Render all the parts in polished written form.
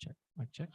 Check, mic check.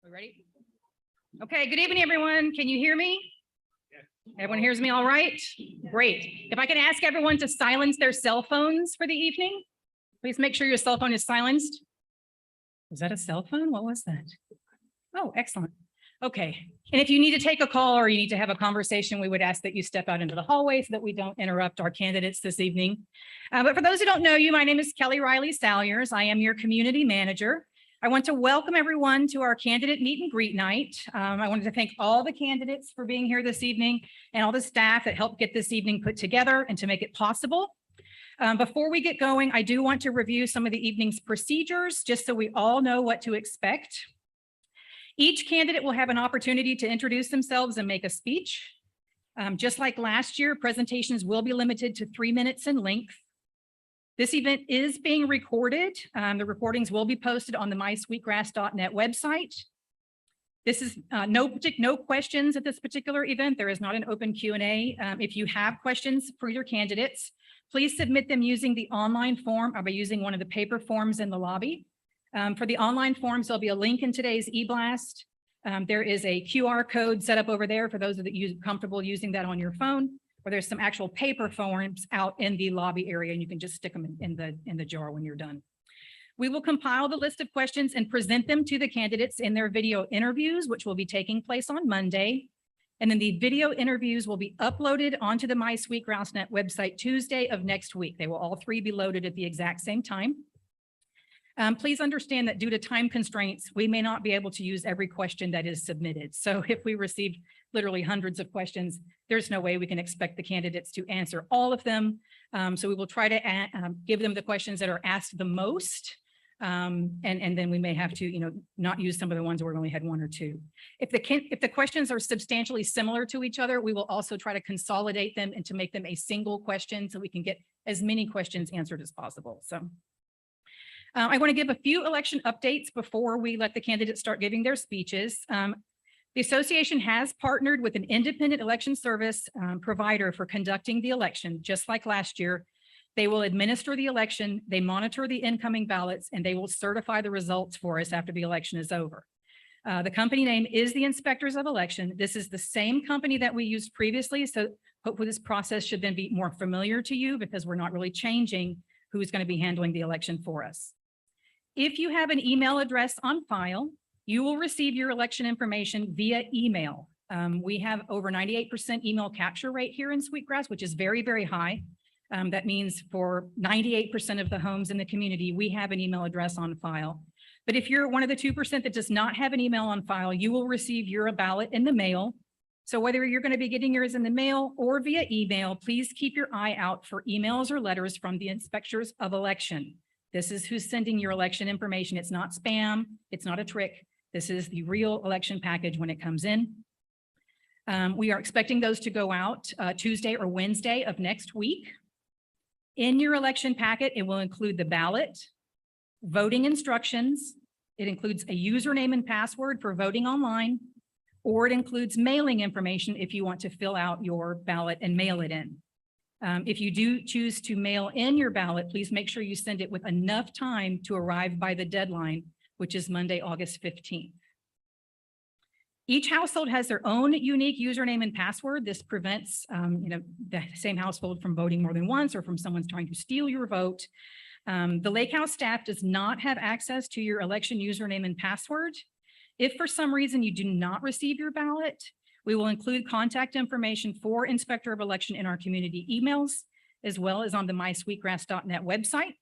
We ready? Okay, good evening, everyone. Can you hear me? Everyone hears me all right? Great. If I can ask everyone to silence their cell phones for the evening, please make sure your cell phone is silenced. Was that a cell phone? What was that? Oh, excellent. Okay. And if you need to take a call or you need to have a conversation, we would ask that you step out into the hallway so that we don't interrupt our candidates this evening. But for those who don't know you, my name is Kelly Riley Salyers. I am your community manager. I want to welcome everyone to our candidate meet and greet night. I wanted to thank all the candidates for being here this evening and all the staff that helped get this evening put together and to make it possible. Before we get going, I do want to review some of the evening's procedures just so we all know what to expect. Each candidate will have an opportunity to introduce themselves and make a speech. Just like last year, presentations will be limited to 3 minutes in length. This event is being recorded. The recordings will be posted on the mysweetgrass.net website. This is no questions at this particular event. There is not an open Q&A. If you have questions for your candidates, please submit them using the online form or by using one of the paper forms in the lobby. For the online forms, there'll be a link in today's e-blast. There is a QR code set up over there for those that are comfortable using that on your phone, or there's some actual paper forms out in the lobby area, and you can just stick them in the jar when you're done. We will compile the list of questions and present them to the candidates in their video interviews, which will be taking place on Monday. And then the video interviews will be uploaded onto the MySweetGrass.net website Tuesday of next week. They will all three be loaded at the exact same time. Please understand that due to time constraints, we may not be able to use every question that is submitted. So if we received literally hundreds of questions, there's no way we can expect the candidates to answer all of them. So we will try to give them the questions that are asked the most. And then we may have to, not use some of the ones where we only had one or two. If the questions are substantially similar to each other, we will also try to consolidate them and to make them a single question so we can get as many questions answered as possible. So I want to give a few election updates before we let the candidates start giving their speeches. The association has partnered with an independent election service provider for conducting the election, just like last year. They will administer the election, they monitor the incoming ballots, and they will certify the results for us after the election is over. The company name is the Inspectors of Election. This is the same company that we used previously, so hopefully this process should then be more familiar to you because we're not really changing who's going to be handling the election for us. If you have an email address on file, you will receive your election information via email. We have over 98% email capture rate here in Sweetgrass, which is very, very high. That means for 98% of the homes in the community, we have an email address on file. But if you're one of the 2% that does not have an email on file, you will receive your ballot in the mail. So whether you're going to be getting yours in the mail or via email, please keep your eye out for emails or letters from the Inspectors of Election. This is who's sending your election information. It's not spam. It's not a trick. This is the real election package when it comes in. We are expecting those to go out Tuesday or Wednesday of next week. In your election packet, it will include the ballot, voting instructions. It includes a username and password for voting online, or it includes mailing information if you want to fill out your ballot and mail it in. If you do choose to mail in your ballot, please make sure you send it with enough time to arrive by the deadline, which is Monday, August 15th. Each household has their own unique username and password. This prevents the same household from voting more than once or from someone's trying to steal your vote. The Lake House staff does not have access to your election username and password. If for some reason you do not receive your ballot, we will include contact information for Inspector of Election in our community emails, as well as on the mysweetgrass.net website.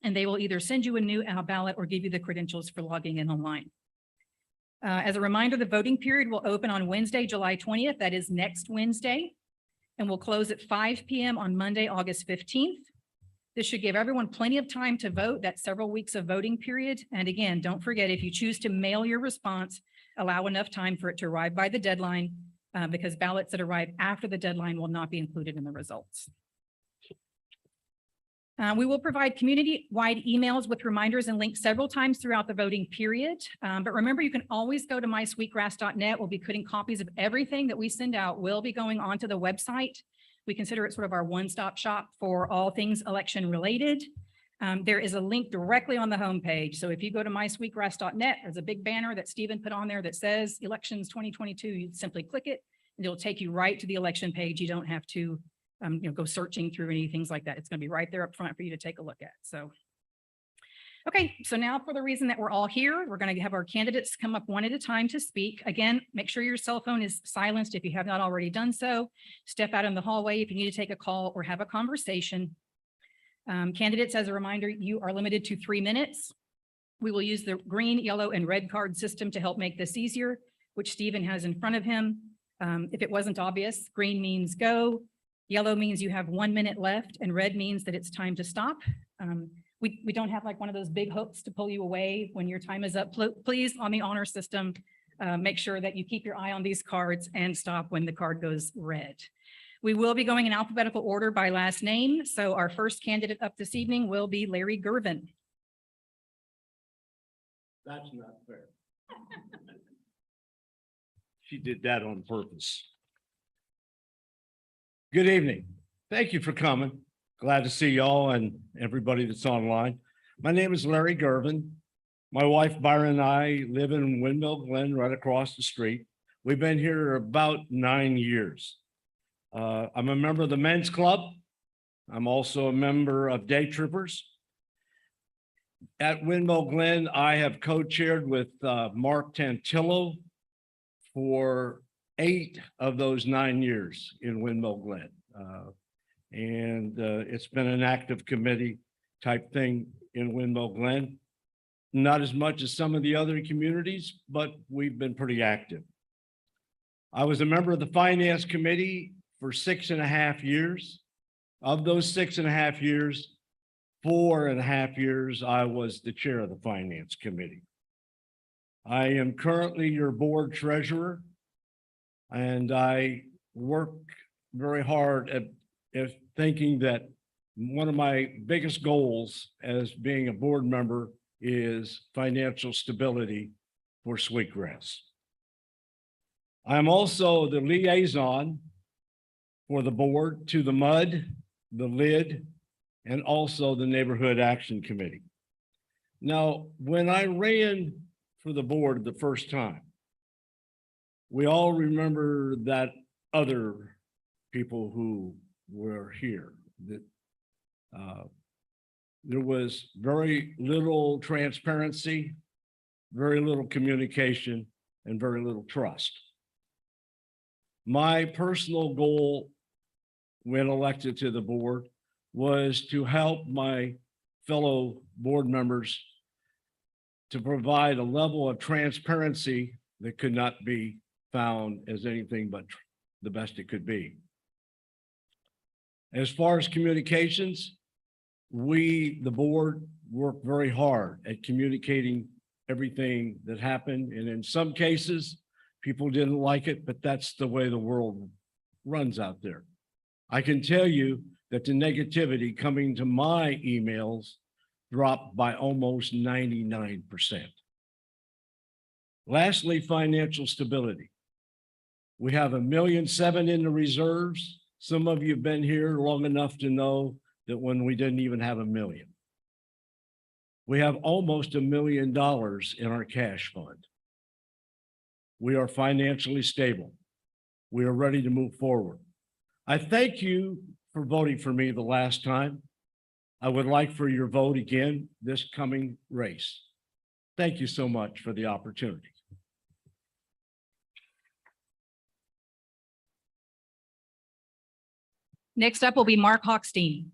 And they will either send you a new ballot or give you the credentials for logging in online. As a reminder, the voting period will open on Wednesday, July 20th. That is next Wednesday, and will close at 5 p.m. on Monday, August 15th. This should give everyone plenty of time to vote. That's several weeks of voting period. And again, don't forget, if you choose to mail your response, allow enough time for it to arrive by the deadline because ballots that arrive after the deadline will not be included in the results. We will provide community-wide emails with reminders and links several times throughout the voting period. But remember, you can always go to mysweetgrass.net. We'll be putting copies of everything that we send out will be going onto the website. We consider it sort of our one-stop shop for all things election related. There is a link directly on the homepage. So if you go to mysweetgrass.net, there's a big banner that Stephen put on there that says Elections 2022. You simply click it and it'll take you right to the election page. You don't have to go searching through any things like that. It's going to be right there up front for you to take a look at. So, okay, so now for the reason that we're all here, we're going to have our candidates come up one at a time to speak. Again, make sure your cell phone is silenced if you have not already done so. Step out in the hallway if you need to take a call or have a conversation. Candidates, as a reminder, you are limited to 3 minutes. We will use the green, yellow, and red card system to help make this easier, which Stephen has in front of him. If it wasn't obvious, green means go. Yellow means you have 1 minute left, and red means that it's time to stop. We don't have like one of those big hooks to pull you away when your time is up. Please, on the honor system, make sure that you keep your eye on these cards and stop when the card goes red. We will be going in alphabetical order by last name. So our first candidate up this evening will be Larry Gervin. That's not fair. She did that on purpose. Good evening. Thank you for coming. Glad to see y'all and everybody that's online. My name is Larry Gervin. My wife Byron and I live in Windmill Glen right across the street. We've been here about 9 years. I'm a member of the men's club. I'm also a member of Day Trippers. At Windmill Glen, I have co-chaired with Mark Tantillo for 8 of those 9 years in Windmill Glen. It's been an active committee type thing in Windmill Glen. Not as much as some of the other communities, but we've been pretty active. I was a member of the Finance Committee for 6.5 years. Of those 6.5 years, 4.5 years, I was the chair of the Finance Committee. I am currently your board treasurer, and I work very hard at thinking that one of my biggest goals as being a board member is financial stability for Sweetgrass. I'm also the liaison for the board to the MUD, the LID, and also the Neighborhood Action Committee. Now, when I ran for the board the first time, we all remember that other people who were here, that there was very little transparency, very little communication, and very little trust. My personal goal when elected to the board was to help my fellow board members to provide a level of transparency that could not be found as anything but the best it could be. As far as communications, we, the board, worked very hard at communicating everything that happened. And in some cases, people didn't like it, but that's the way the world runs out there. I can tell you that the negativity coming to my emails dropped by almost 99%. Lastly, financial stability. We have $1.7 million in the reserves. Some of you have been here long enough to know that when we didn't even have $1 million. We have almost $1 million in our cash fund. We are financially stable. We are ready to move forward. I thank you for voting for me the last time. I would like for your vote again this coming race. Thank you so much for the opportunity. Next up will be Mark Hochstein.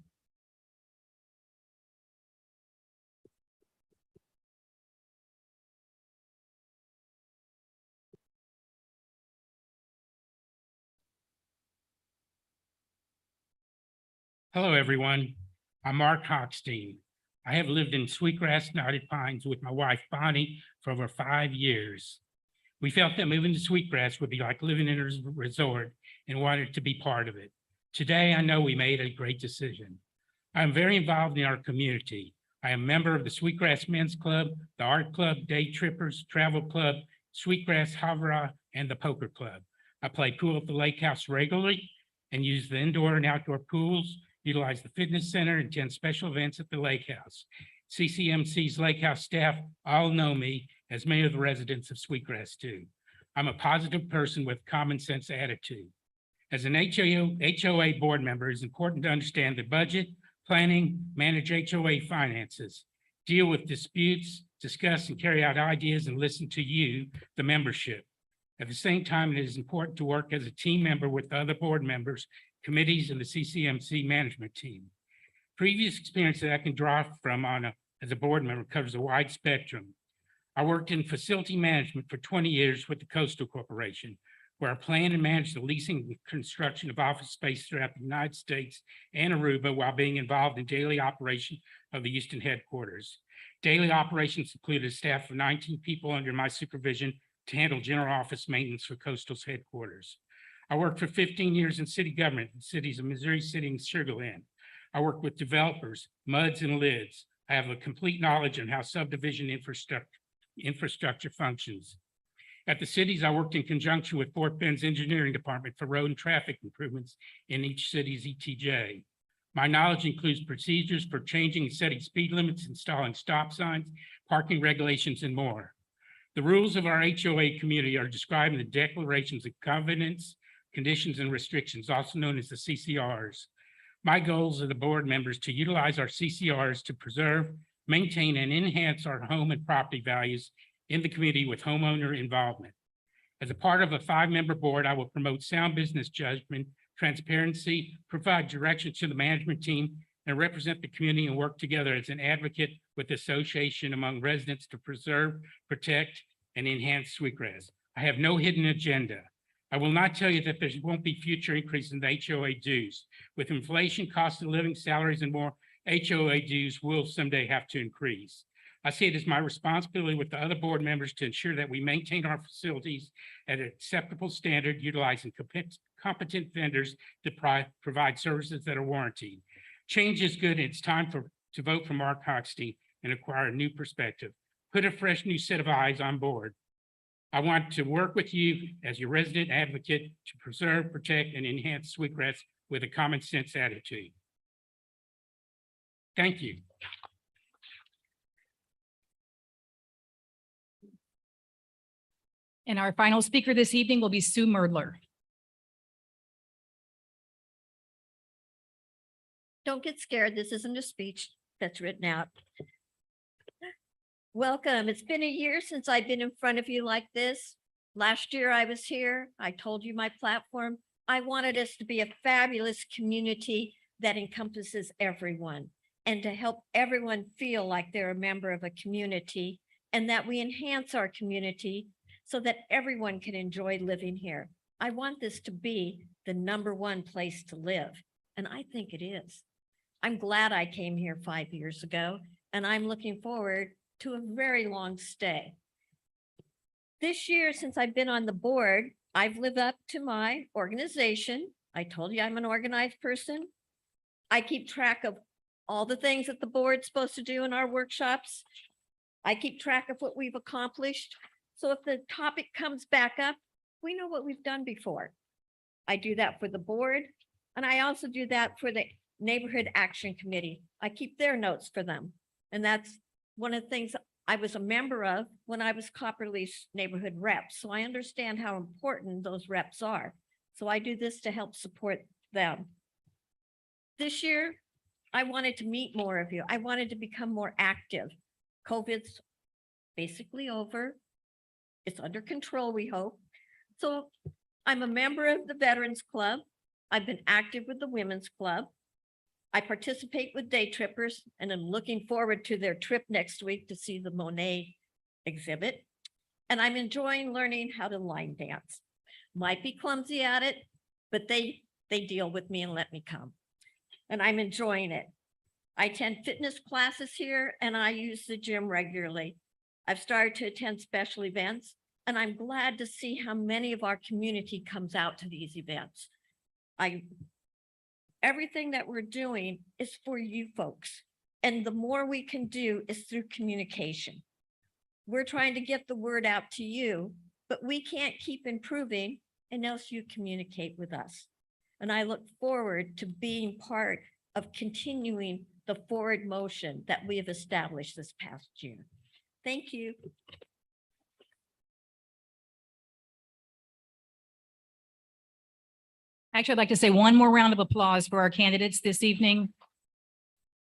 Hello, everyone. I'm Mark Hochstein. I have lived in Sweetgrass Knotted Pines with my wife, Bonnie, for over 5 years. We felt that moving to Sweetgrass would be like living in a resort and wanted to be part of it. Today, I know we made a great decision. I'm very involved in our community. I am a member of the Sweetgrass Men's Club, the Art Club, Day Trippers, Travel Club, Sweetgrass Havra, and the Poker Club. I play pool at the lake house regularly and use the indoor and outdoor pools, utilize the fitness center, and attend special events at the lake house. CCMC's lake house staff all know me, as many of the residents of Sweetgrass do. I'm a positive person with common sense attitude. As an HOA board member, it's important to understand the budget, planning, manage HOA finances, deal with disputes, discuss and carry out ideas, and listen to you, the membership. At the same time, it is important to work as a team member with the other board members, committees, and the CCMC management team. Previous experience that I can draw from as a board member covers a wide spectrum. I worked in facility management for 20 years with the Coastal Corporation, where I planned and managed the leasing and construction of office space throughout the United States and Aruba while being involved in daily operation of the Houston headquarters. Daily operations included a staff of 19 people under my supervision, to handle general office maintenance for Coastal's headquarters. I worked for 15 years in city government in cities of Missouri City and Sugar Land. I worked with developers, MUDs and LIDs. I have a complete knowledge on how subdivision infrastructure functions. At the cities, I worked in conjunction with Fort Bend's engineering department for road and traffic improvements in each city's ETJ. My knowledge includes procedures for changing and setting speed limits, installing stop signs, parking regulations, and more. The rules of our HOA community are described in the declarations of covenants, conditions, and restrictions, also known as the CCRs. My goals of the board members to utilize our CCRs to preserve, maintain, and enhance our home and property values in the community with homeowner involvement. As a part of a 5-member board, I will promote sound business judgment, transparency, provide direction to the management team, and represent the community and work together as an advocate with the association among residents to preserve, protect, and enhance Sweetgrass. I have no hidden agenda. I will not tell you that there won't be future increase in the HOA dues. With inflation, cost of living, salaries, and more, HOA dues will someday have to increase. I see it as my responsibility with the other board members to ensure that we maintain our facilities at an acceptable standard, utilizing competent vendors to provide services that are warranted. Change is good. It's time to vote for Mark Hochstein and acquire a new perspective. Put a fresh new set of eyes on board. I want to work with you as your resident advocate to preserve, protect, and enhance Sweetgrass with a common sense attitude. Thank you. And our final speaker this evening will be Sue Merdler. Don't get scared. This isn't a speech that's written out. Welcome. It's been a year since I've been in front of you like this. Last year I was here. I told you my platform. I wanted us to be a fabulous community that encompasses everyone and to help everyone feel like they're a member of a community and that we enhance our community so that everyone can enjoy living here. I want this to be the #1 place to live, and I think it is. I'm glad I came here 5 years ago, and I'm looking forward to a very long stay. This year, since I've been on the board, I've lived up to my organization. I told you I'm an organized person. I keep track of all the things that the board's supposed to do in our workshops. I keep track of what we've accomplished. So if the topic comes back up, we know what we've done before. I do that for the board, and I also do that for the Neighborhood Action Committee. I keep their notes for them. And that's one of the things I was a member of when I was Copperleaf's neighborhood rep. So I understand how important those reps are. So I do this to help support them. This year, I wanted to meet more of you. I wanted to become more active. COVID's basically over. It's under control, we hope. So I'm a member of the Veterans Club. I've been active with the Women's Club. I participate with Day Trippers, and I'm looking forward to their trip next week to see the Monet exhibit. And I'm enjoying learning how to line dance. Might be clumsy at it, but they deal with me and let me come. And I'm enjoying it. I attend fitness classes here, and I use the gym regularly. I've started to attend special events, and I'm glad to see how many of our community comes out to these events. Everything that we're doing is for you folks. And the more we can do is through communication. We're trying to get the word out to you, but we can't keep improving unless you communicate with us. And I look forward to being part of continuing the forward motion that we have established this past year. Thank you. Actually, I'd like to say one more round of applause for our candidates this evening.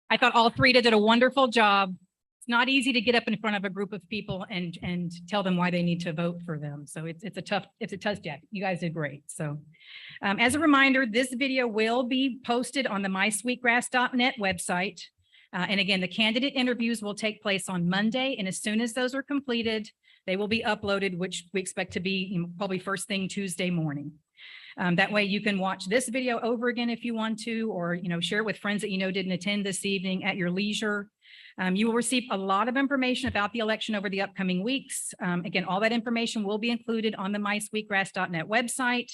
I thought all three did a wonderful job. It's not easy to get up in front of a group of people and tell them why they need to vote for them. So it's a tough job. You guys did great. So as a reminder, this video will be posted on the mysweetgrass.net website. And again, the candidate interviews will take place on Monday. And as soon as those are completed, they will be uploaded, which we expect to be probably first thing Tuesday morning. That way you can watch this video over again if you want to, or, share it with friends that didn't attend this evening at your leisure. You will receive a lot of information about the election over the upcoming weeks. Again, all that information will be included on the mysweetgrass.net website.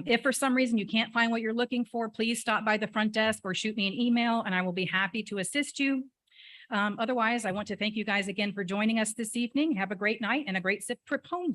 If for some reason you can't find what you're looking for, please stop by the front desk or shoot me an email and I will be happy to assist you. Otherwise, I want to thank you guys again for joining us this evening. Have a great night and a great trip home.